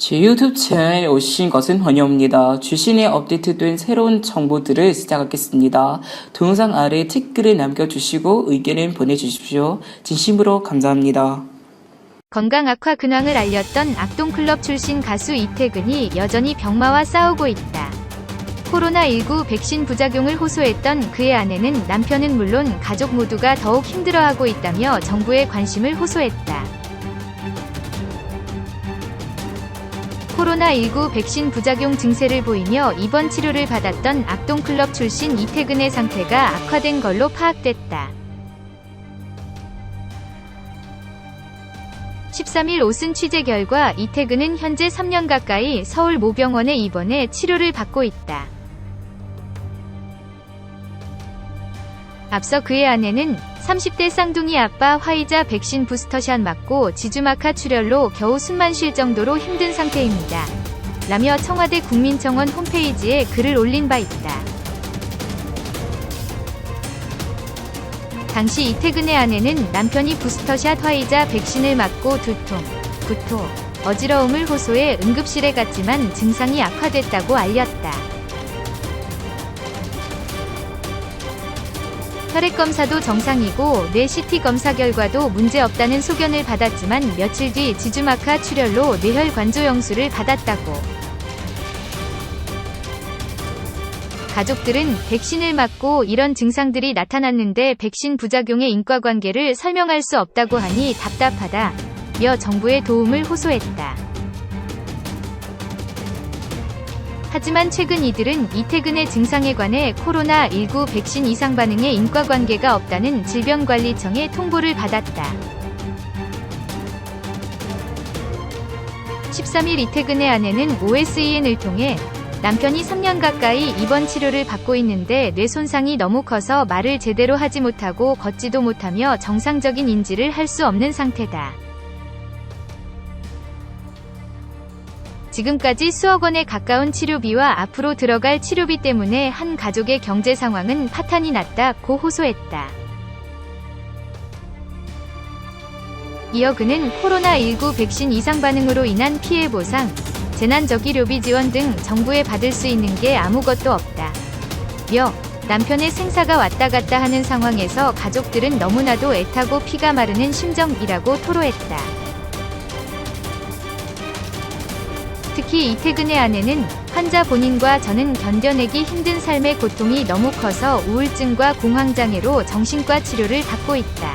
제 유튜브 채널에 오신 것은 환영합니다. 주신에 업데이트된 새로운 정보들을 시작하겠습니다. 동영상 아래 댓글을 남겨주시고 의견을 보내주십시오. 진심으로 감사합니다. 건강 악화 근황을 알렸던 악동클럽 출신 가수 이태근이 여전히 병마와 싸우고 있다. 코로나19 백신 부작용을 호소했던 그의 아내는 남편은 물론 가족 모두가 더욱 힘들어하고 있다며 정부에 관심을 호소했다. 코로나19 백신 부작용 증세를 보이며 입원 치료를 받았던 악동클럽 출신 이태근의 상태가 악화된 걸로 파악됐다. 13일 오슨 취재 결과 이태근은 현재 3년 가까이 서울 모병원에 입원해 치료를 받고 있다. 앞서 그의 아내는 30대 쌍둥이 아빠 화이자 백신 부스터샷 맞고 지주막하 출혈로 겨우 숨만 쉴 정도로 힘든 상태입니다. 라며 청와대 국민청원 홈페이지에 글을 올린 바 있다. 당시 이태근의 아내는 남편이 부스터샷 화이자 백신을 맞고 두통, 구토, 어지러움을 호소해 응급실에 갔지만 증상이 악화됐다고 알렸다. 혈액검사도 정상이고 뇌 CT 검사 결과도 문제없다는 소견을 받았지만 며칠 뒤 지주막하 출혈로 뇌혈 관조 영수를 받았다고. 가족들은 백신을 맞고 이런 증상들이 나타났는데 백신 부작용의 인과관계를 설명할 수 없다고 하니 답답하다며 정부의 도움을 호소했다. 하지만 최근 이들은 이태근의 증상에 관해 코로나19 백신 이상 반응에 인과관계가 없다는 질병관리청에 통보를 받았다. 13일 이태근의 아내는 OSEN을 통해 남편이 3년 가까이 입원 치료를 받고 있는데 뇌 손상이 너무 커서 말을 제대로 하지 못하고 걷지도 못하며 정상적인 인지를 할 수 없는 상태다. 지금까지 수억 원에 가까운 치료비와 앞으로 들어갈 치료비 때문에 한 가족의 경제 상황은 파탄이 났다고 호소했다. 이어 그는 코로나19 백신 이상 반응으로 인한 피해 보상, 재난저기료비 지원 등 정부에 받을 수 있는 게 아무것도 없다. 며 남편의 생사가 왔다 갔다 하는 상황에서 가족들은 너무나도 애타고 피가 마르는 심정이라고 토로했다. 특히 이태근의 아내는 환자 본인과 저는 견뎌내기 힘든 삶의 고통이 너무 커서 우울증과 공황장애로 정신과 치료를 받고 있다.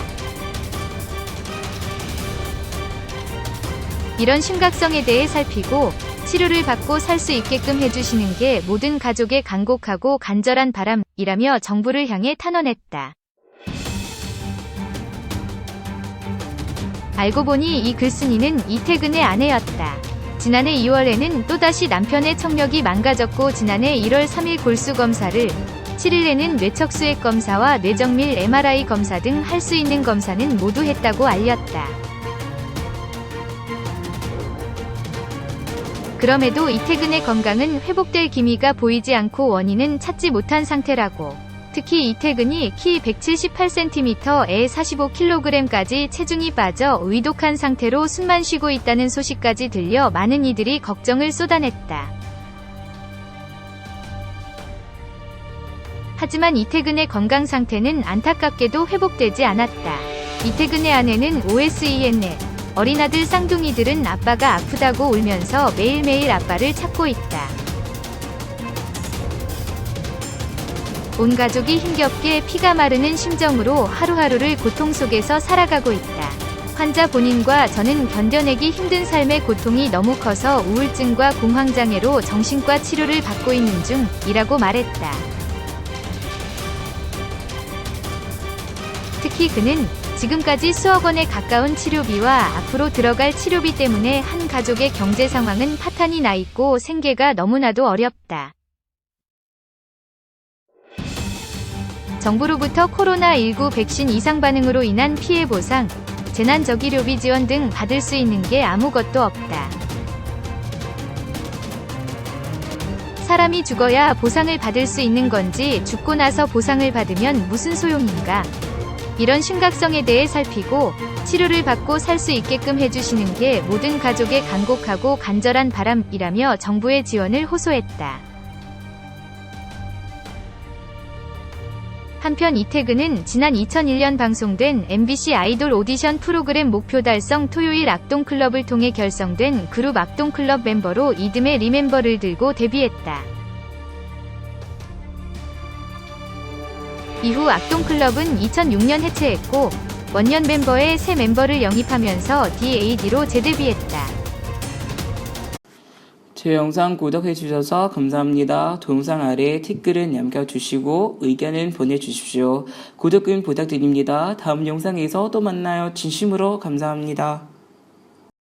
이런 심각성에 대해 살피고 치료를 받고 살 수 있게끔 해주시는 게 모든 가족의 간곡하고 간절한 바람이라며 정부를 향해 탄원했다. 알고 보니 이 글쓴이는 이태근의 아내였다. 지난해 2월에는 또다시 남편의 청력이 망가졌고 지난해 1월 3일 골수 검사를, 7일에는 뇌척수액 검사와 뇌정밀 MRI 검사 등 할 수 있는 검사는 모두 했다고 알렸다. 그럼에도 이태근의 건강은 회복될 기미가 보이지 않고 원인은 찾지 못한 상태라고. 특히 이태근이 키 178cm에 45kg까지 체중이 빠져 위독한 상태로 숨만 쉬고 있다는 소식까지 들려 많은 이들이 걱정을 쏟아냈다. 하지만 이태근의 건강 상태는 안타깝게도 회복되지 않았다. 이태근의 아내는 OSEN에 어린아들 쌍둥이들은 아빠가 아프다고 울면서 매일매일 아빠를 찾고 있다. 온 가족이 힘겹게 피가 마르는 심정으로 하루하루를 고통 속에서 살아가고 있다. 환자 본인과 저는 견뎌내기 힘든 삶의 고통이 너무 커서 우울증과 공황장애로 정신과 치료를 받고 있는 중이라고 말했다. 특히 그는 지금까지 수억 원에 가까운 치료비와 앞으로 들어갈 치료비 때문에 한 가족의 경제 상황은 파탄이 나 있고 생계가 너무나도 어렵다. 정부로부터 코로나19 백신 이상 반응으로 인한 피해 보상, 재난저기료비 지원 등 받을 수 있는 게 아무것도 없다. 사람이 죽어야 보상을 받을 수 있는 건지 죽고 나서 보상을 받으면 무슨 소용인가? 이런 심각성에 대해 살피고 치료를 받고 살 수 있게끔 해주시는 게 모든 가족의 간곡하고 간절한 바람이라며 정부의 지원을 호소했다. 한편 이태근은 지난 2001년 방송된 MBC 아이돌 오디션 프로그램 목표 달성 토요일 악동클럽을 통해 결성된 그룹 악동클럽 멤버로 이듬해 리멤버를 들고 데뷔했다. 이후 악동클럽은 2006년 해체했고 원년 멤버의 새 멤버를 영입하면서 DAD로 재데뷔했다. 제 영상 구독해주셔서 감사합니다. 동영상 아래에 댓글을 남겨주시고 의견을 보내주십시오. 구독은 부탁드립니다. 다음 영상에서 또 만나요. 진심으로 감사합니다.